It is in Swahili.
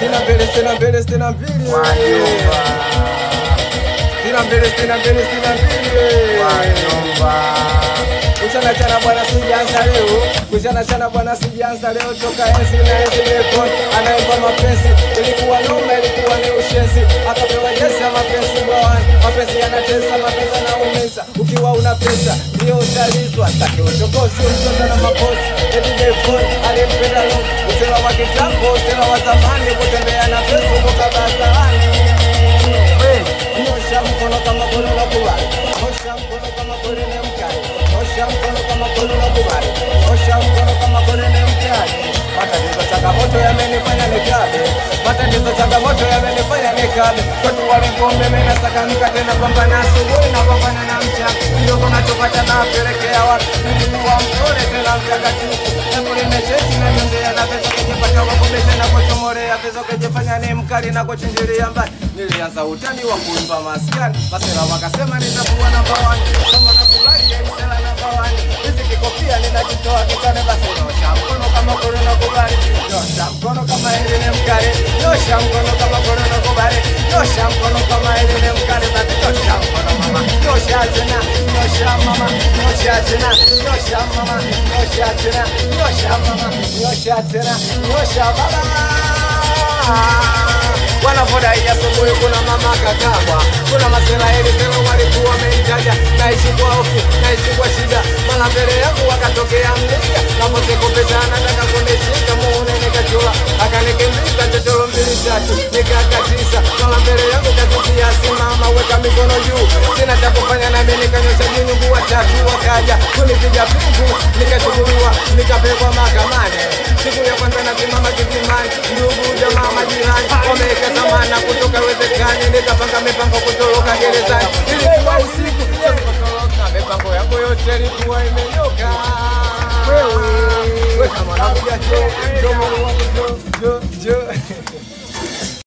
Sina mbele Kuchana chana bwana sijanza leo toka enzi na enzi Lekon anaimba mapenzi ilikuwa noma ilikuwa ni ushenzi akapewa jesi ya mapenzi bwana mapenzi yanatesa mapenzi yanaumeza ukiwa una pesa ndio utalizwa sitaki uchokozi mtoto na mapozi eti Lekon alimpenda lo usela wa kitambo usela wa zamani kutembea na pesa kutoka bazarani nyosha mkono kama kono la kubali nyosha mkono kama kono ni mkali nyosha mkono kama kono la kubali nyosha mkono kama kono ni mkali matatizo changamoto yamenifanya nikabe matatizo changamoto yamenifanya nikabe watu walipombe mimi nataka nikatena pambana asubuhi na pambana na mchana ndio tunachopata na pelekea watu nilikuwa mpole tena mtakatifu hebu nimechechi na mbele na pesa kujipata wakumbesha na kuchomorea pesa kujifanya ni mkali na kuchinjilia mbali nilianza utani wa kuimba maskani masela wakasema nitakuwa namba 1 kama nakubali sela namba 1 hizi kikofia ninakitoa kitane basi nyosha mkono kama corona kubali nyosha mkono kama ile ni mkali nyosha mkono kama corona kubali nyosha mkono kama ile ni mkali basi nyosha mkono mama nyosha tena nyosha mama nyosha tena nyosha mama nyosha tena nyosha mama nyosha tena nyosha baba wanafurahi asubuhi kuna mama kakabwa kuna masela hili sema walikuwa wamenitaja naishi kwa hofu naishi kwa shida mara mbele yangu wakatokea mlinga kama sekopeta anataka kunishika muone nikachula akanikimbiza chochoro 2 3 nikakatisa mara mbele yangu kazukia simama weka mikono juu sina cha kufanya na mimi nikanyosha jini nguo 3 wakaja kunipiga pingu nikachukuliwa nikapelekwa mahakamani siku ya kwanza nasimama kisimani ndugu jamaa majirani wameka zamana kutoka wezekani nikapanga mipango kutoroka gerezani ilikuwa usiku sasa mipango yako yote ilikuwa imenyoka wewe kama